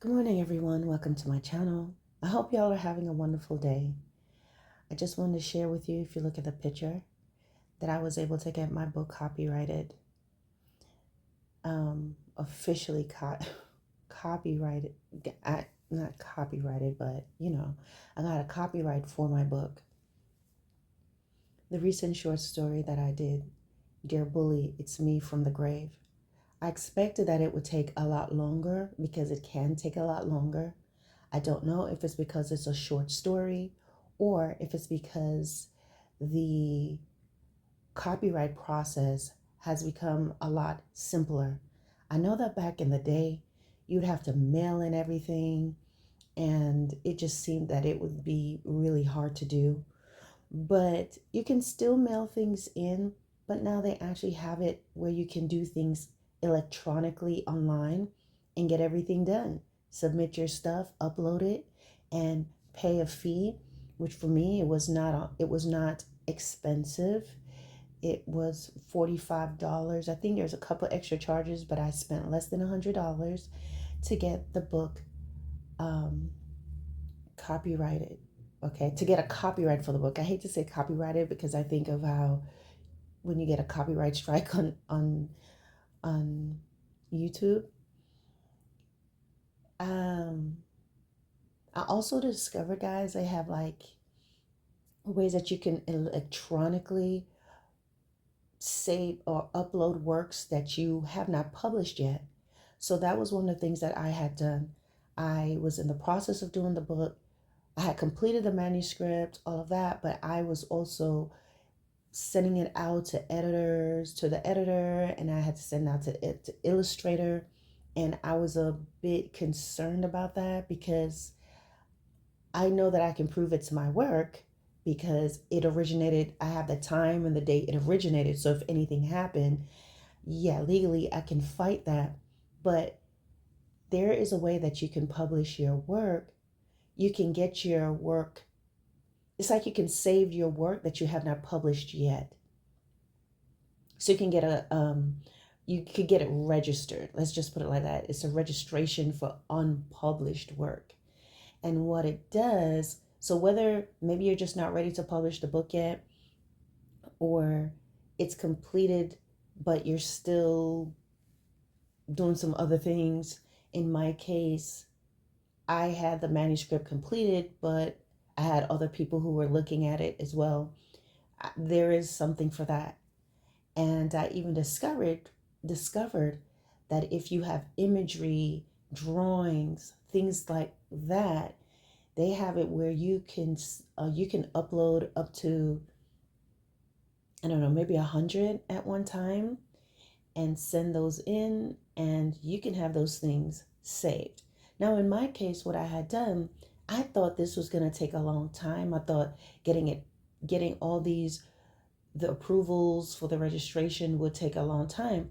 Good morning, everyone. Welcome to my channel. I hope y'all are having a wonderful day. I just wanted to share with you, if you look at the picture, that I was able to get my book copyrighted, officially copyrighted, not copyrighted, but I got a copyright for my book. The recent short story that I did, Dear Bully, It's Me from the Grave. I expected that it would take a lot longer because it can take a lot longer. I don't know if it's because it's a short story or if it's because the copyright process has become a lot simpler. I know that back in the day, you'd have to mail in everything, and it just seemed that it would be really hard to do. But you can still mail things in, but now they actually have it where you can do things electronically online and get everything done. Submit your stuff, upload it, and pay a fee, which for me it was not expensive. It was $45. I think there's a couple extra charges, but I spent less than $100 to get the book um, copyrighted. Okay, to get a copyright for the book. I hate to say copyrighted because I think of how when you get a copyright strike on YouTube. Um, I also discovered, guys, they have like ways that you can electronically save or upload works that you have not published yet. So that was one of the things that I had done. I was in the process of doing the book. I had completed the manuscript, all of that, but I was also sending it out to editors, to the editor, and I had to send out to Illustrator. And I was a bit concerned about that because I know that I can prove it's my work because it originated, I have the time and the date it originated. So if anything happened, yeah, legally I can fight that. But there is a way that you can publish your work. You can get your work, it's like you can save your work that you have not published yet. So you could get it registered. Let's just put it like that. It's a registration for unpublished work. And what it does, so whether maybe you're just not ready to publish the book yet, or it's completed, but you're still doing some other things. In my case, I had the manuscript completed, but I had other people who were looking at it as well. There is something for that. And I even discovered that if you have imagery, drawings, things like that, they have it where you can upload up to, I don't know, maybe 100 at one time and send those in, and you can have those things saved. Now, in my case, what I had done, I thought this was going to take a long time. I thought getting all the approvals for the registration would take a long time.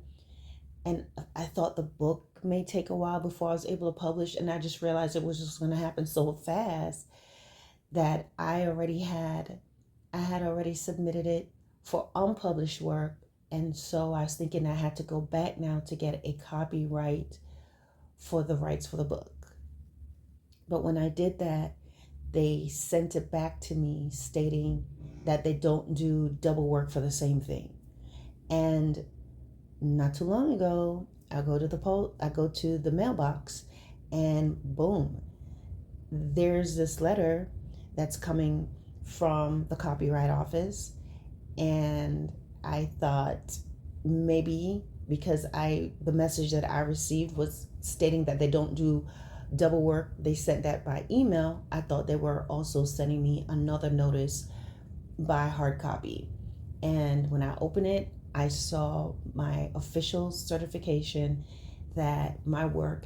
And I thought the book may take a while before I was able to publish. And I just realized it was just going to happen so fast that I had already submitted it for unpublished work. And so I was thinking I had to go back now to get a copyright for the rights for the book. But when I did that, they sent it back to me stating that they don't do double work for the same thing. And not too long ago, I go to the mailbox, and boom, there's this letter that's coming from the copyright office. And I thought maybe because the message that I received was stating that they don't do double work, they sent that by email. I thought they were also sending me another notice by hard copy. And when I opened it, I saw my official certification that my work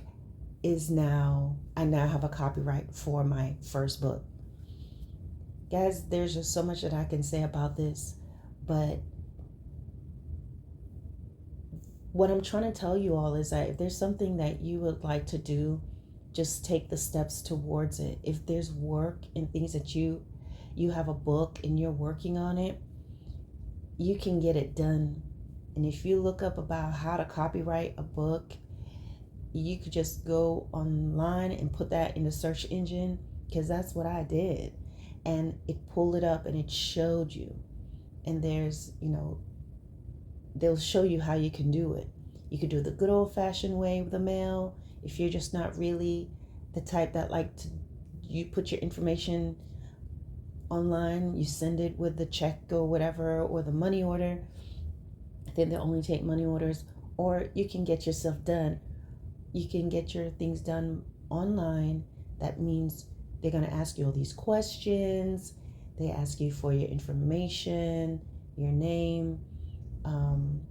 I now have a copyright for my first book. Guys, there's just so much that I can say about this, but what I'm trying to tell you all is that if there's something that you would like to do, just take the steps towards it. If there's work and things that you have a book and you're working on it, you can get it done. And if you look up about how to copyright a book, you could just go online and put that in the search engine, because that's what I did. And it pulled it up and it showed you. And there's, they'll show you how you can do it. You could do it the good old fashioned way with the mail. If you're just not really the type that like to, you put your information online, you send it with the check or whatever, or the money order. Then they'll only take money orders. Or you can get yourself done. You can get your things done online. That means they're going to ask you all these questions. They ask you for your information, your name.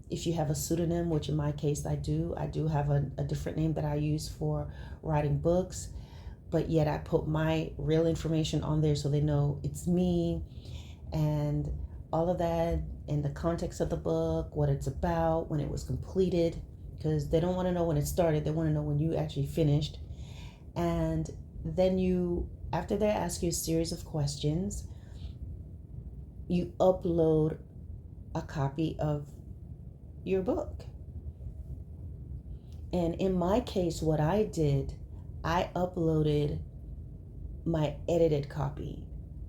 If you have a pseudonym, which in my case I do have a different name that I use for writing books, but yet I put my real information on there so they know it's me, and all of that, and the context of the book, what it's about, when it was completed, because they don't want to know when it started, they want to know when you actually finished. And then after they ask you a series of questions, you upload a copy of your book. And in my case, what I did, I uploaded my edited copy.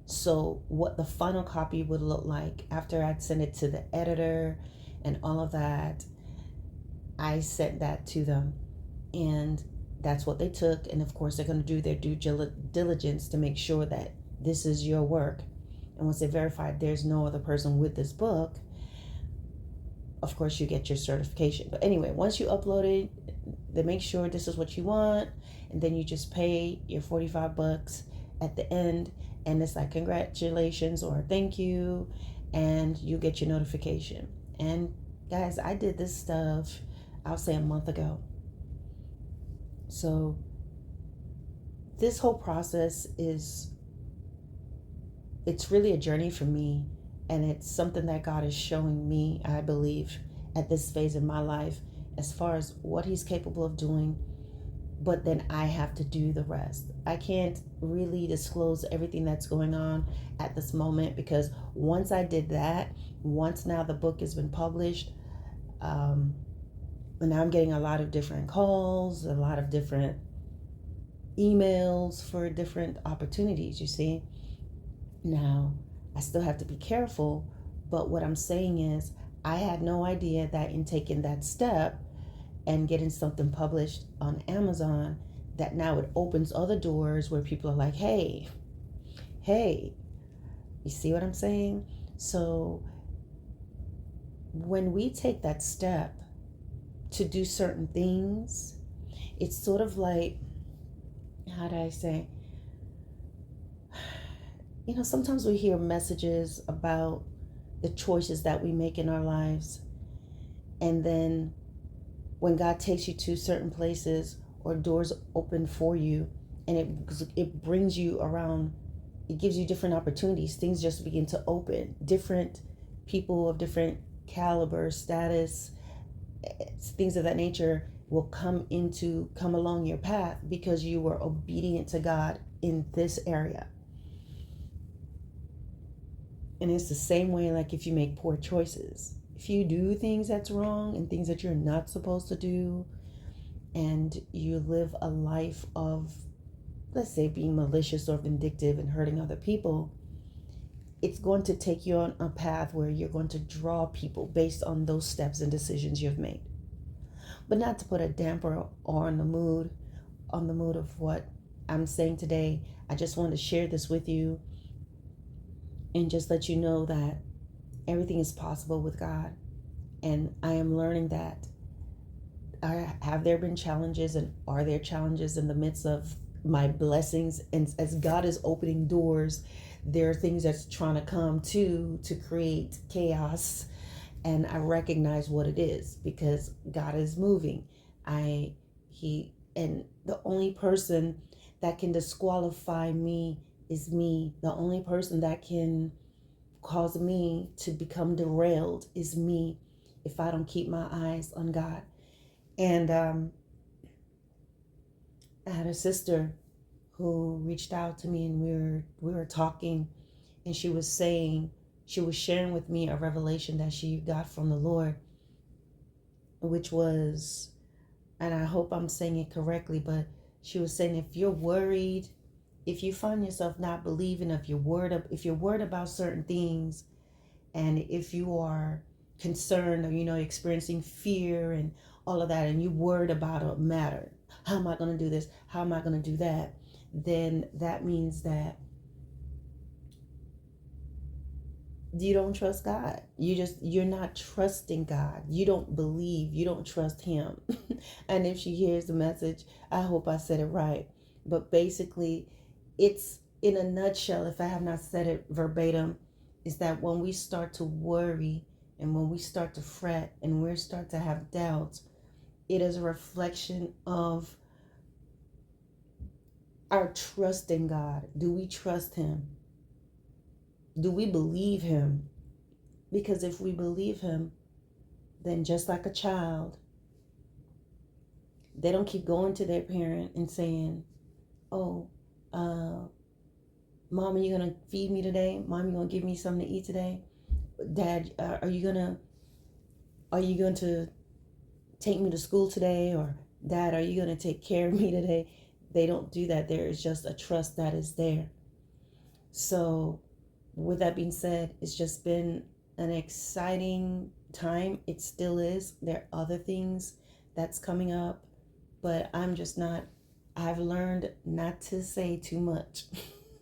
So what the final copy would look like after I'd sent it to the editor and all of that, I sent that to them. And that's what they took. And of course, they're going to do their due diligence to make sure that this is your work. And once they verified there's no other person with this book, of course, you get your certification. But anyway, once you upload it, they make sure this is what you want. And then you just pay your $45 at the end. And it's like, congratulations or thank you. And you get your notification. And guys, I did this stuff, I'll say a month ago. So this whole process it's really a journey for me. And it's something that God is showing me, I believe, at this phase in my life, as far as what He's capable of doing. But then I have to do the rest. I can't really disclose everything that's going on at this moment, because once I did that, once now the book has been published, and now I'm getting a lot of different calls, a lot of different emails for different opportunities, you see. Now, I still have to be careful, but what I'm saying is I had no idea that in taking that step and getting something published on Amazon, that now it opens other doors where people are like, hey, you see what I'm saying? So when we take that step to do certain things, it's sort of like, how do I say? Sometimes we hear messages about the choices that we make in our lives. And then when God takes you to certain places or doors open for you, and it brings you around, it gives you different opportunities. Things just begin to open. Different people of different caliber, status, things of that nature will come along your path because you were obedient to God in this area. And it's the same way, like if you make poor choices, if you do things that's wrong and things that you're not supposed to do, and you live a life of, let's say, being malicious or vindictive and hurting other people, it's going to take you on a path where you're going to draw people based on those steps and decisions you've made. But not to put a damper on the mood of what I'm saying today, I just wanted to share this with you and just let you know that everything is possible with God. And I am learning that. Have there been challenges, and are there challenges in the midst of my blessings? And as God is opening doors, there are things that's trying to come to create chaos. And I recognize what it is because God is moving. And the only person that can disqualify me is me. The only person that can cause me to become derailed is me if I don't keep my eyes on God. And I had a sister who reached out to me, and we were talking, and she was sharing with me a revelation that she got from the Lord, which was and I hope I'm saying it correctly, but she was saying if you're worried, if you find yourself not believing, if you're worried about certain things, and if you are concerned or experiencing fear and all of that, and you worried about a matter, how am I going to do this? How am I going to do that? Then that means that you don't trust God. You're not trusting God. You don't believe. You don't trust Him. And if she hears the message, I hope I said it right. But basically, it's in a nutshell, if I have not said it verbatim, is that when we start to worry and when we start to fret and we start to have doubts, it is a reflection of our trust in God. Do we trust Him? Do we believe Him? Because if we believe Him, then just like a child, they don't keep going to their parent and saying, oh, Mom, are you going to feed me today? Mom, you going to give me something to eat today? Dad, are you going to take me to school today? Or Dad, are you going to take care of me today? They don't do that. There is just a trust that is there. So with that being said, it's just been an exciting time. It still is. There are other things that's coming up, but I've learned not to say too much.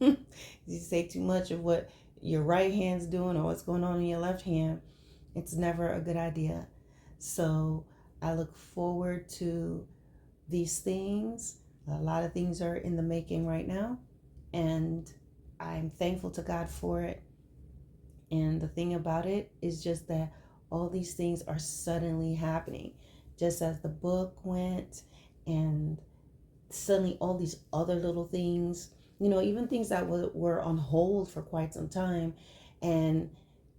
You say too much of what your right hand's doing or what's going on in your left hand, it's never a good idea. So I look forward to these things. A lot of things are in the making right now, and I'm thankful to God for it. And the thing about it is just that all these things are suddenly happening, just as the book went, and suddenly all these other little things, even things that were on hold for quite some time, and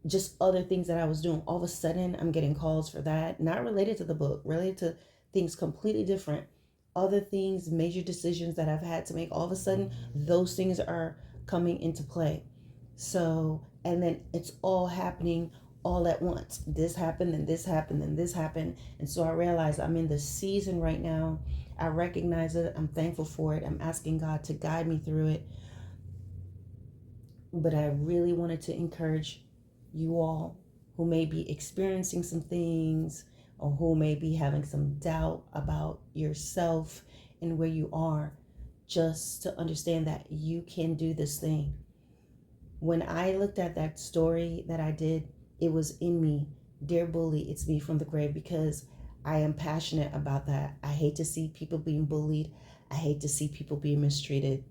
just other things that I was doing. All of a sudden, I'm getting calls for that, not related to the book, related to things completely different. Other things, major decisions that I've had to make, all of a sudden, those things are coming into play. So, and then it's all happening all at once. This happened, and this happened, and this happened. And so I realized I'm in the season right now. I recognize it. I'm thankful for it. I'm asking God to guide me through it. But I really wanted to encourage you all who may be experiencing some things or who may be having some doubt about yourself and where you are, just to understand that you can do this thing. When I looked at that story that I did, it was in me. Dear bully, it's me from the grave, because I am passionate about that. I hate to see people being bullied. I hate to see people being mistreated.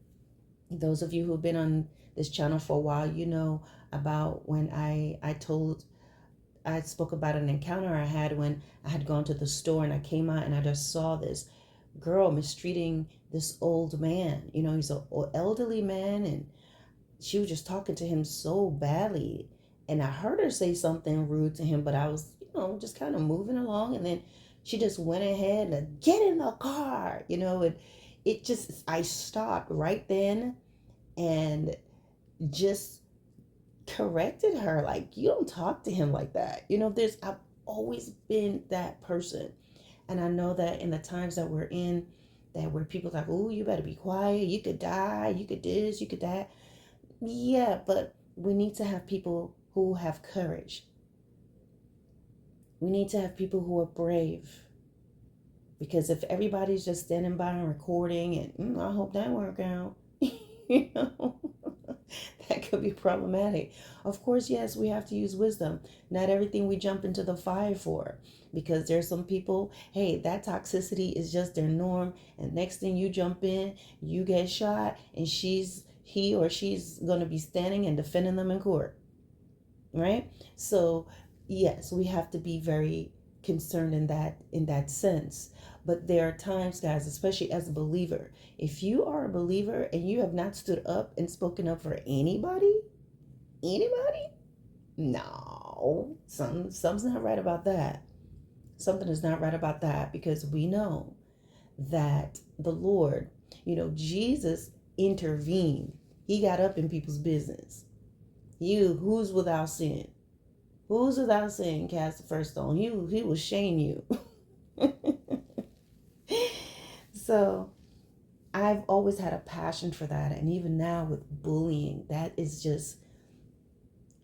Those of you who've been on this channel for a while, you know about when I spoke about an encounter I had when I had gone to the store and I came out and I just saw this girl mistreating this old man. He's an elderly man, and she was just talking to him so badly. And I heard her say something rude to him, but I was, just kind of moving along. And then she just went ahead and get in the car, and I stopped right then and just corrected her. Like, you don't talk to him like that. I've always been that person. And I know that in the times that we're in, that where people like, oh, you better be quiet. You could die. You could this, you could that. Yeah, but we need to have people who have courage. We need to have people who are brave. Because if everybody's just standing by and recording and I hope that work out, that could be problematic. Of course, yes, we have to use wisdom. Not everything we jump into the fire for. Because there's some people, hey, that toxicity is just their norm. And next thing you jump in, you get shot, and he or she's going to be standing and defending them in court. Right? So, yes, we have to be very concerned in that sense. But there are times, guys, especially as a believer, if you are a believer and you have not stood up and spoken up for anybody, no, something's not right about that. Something is not right about that, because we know that the Lord, Jesus intervened. He got up in people's business. Who's without sin? Who's without sin? Cast the first stone. He will shame you. So I've always had a passion for that. And even now with bullying, that is just,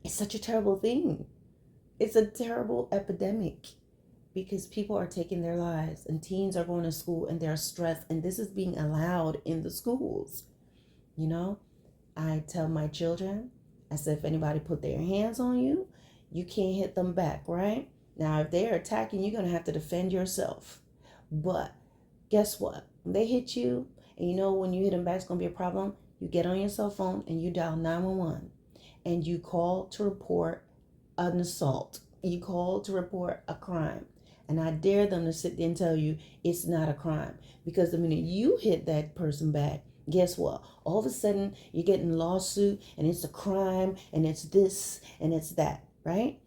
it's such a terrible thing. It's a terrible epidemic because people are taking their lives and teens are going to school and they're stressed. And this is being allowed in the schools. You know, I tell my children, I said, if anybody put their hands on you, you can't hit them back, right? Now, if they're attacking, you're going to have to defend yourself. But guess what? When they hit you, and you know when you hit them back, it's going to be a problem, you get on your cell phone and you dial 911 and you call to report an assault. You call to report a crime. And I dare them to sit there and tell you it's not a crime. Because the minute you hit that person back, guess what? All of a sudden, you're getting a lawsuit and it's a crime and it's this and it's that, right?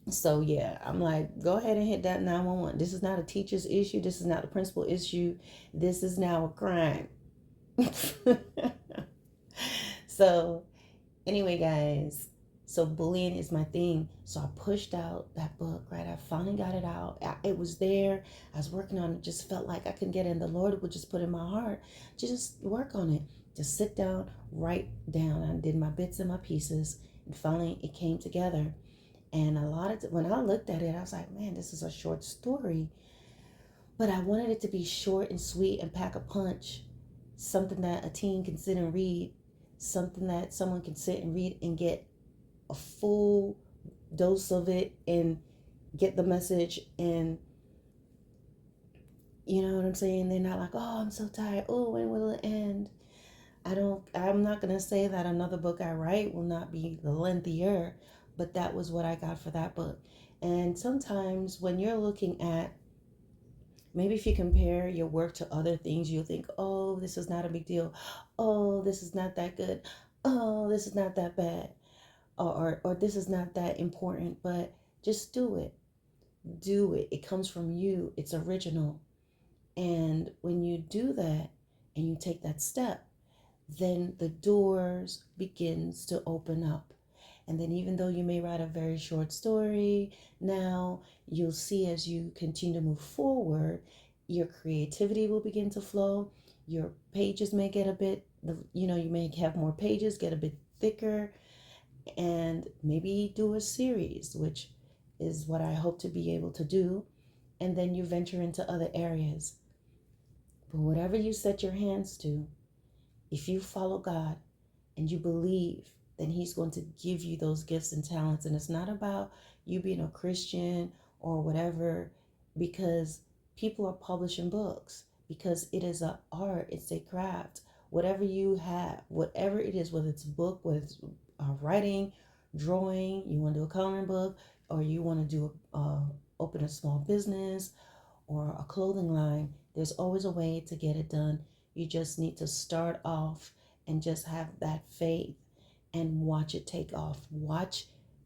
So, yeah, I'm like, go ahead and hit that 911. This is not a teacher's issue. This is not a principal issue. This is now a crime. So, anyway, guys, so bullying is my thing. So I pushed out that book, right? I finally got it out. It was there. I was working on it. Just felt like I couldn't get it. And the Lord would just put in my heart to just work on it. Just sit down, write down. I did my bits and my pieces. And finally it came together. And a lot of when I looked at it, I was like, man, this is a short story. But I wanted it to be short and sweet and pack a punch. Something that a teen can sit and read. Something that someone can sit and read and get a full dose of it and get the message. And you know what I'm saying? They're not like, oh, I'm so tired. Oh, when will it end? I'm not going to say that another book I write will not be lengthier, but that was what I got for that book. And sometimes when you're looking at, maybe if you compare your work to other things, you'll think, oh, this is not a big deal. Oh, this is not that good. Oh, this is not that bad. Or this is not that important, but just do it. Do it. It comes from you. It's original. And when you do that and you take that step, then the doors begins to open up. And then even though you may write a very short story, now you'll see as you continue to move forward, your creativity will begin to flow. Your pages may get a bit, you may have more pages, get a bit thicker, and maybe do a series, which is what I hope to be able to do. And then you venture into other areas. But whatever you set your hands to, if you follow God and you believe, then He's going to give you those gifts and talents. And it's not about you being a Christian or whatever, because people are publishing books, because it is an art, it's a craft. Whatever you have, whatever it is, whether it's a book, whether it's writing, drawing, you want to do a coloring book, or you want to do open a small business or a clothing line, there's always a way to get it done. You just need to start off and just have that faith and watch it take off. Watch,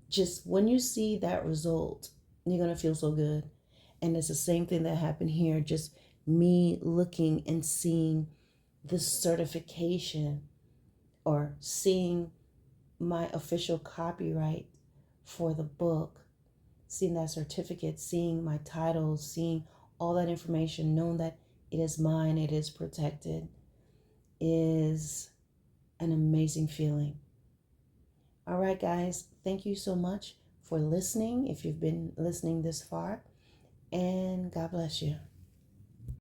just when you see that result, you're going to feel so good. And it's the same thing that happened here. Just me looking and seeing the certification or seeing my official copyright for the book, seeing that certificate, seeing my titles, seeing all that information, knowing that it is mine, it is protected, is an amazing feeling. All right, guys, thank you so much for listening, if you've been listening this far, and God bless you.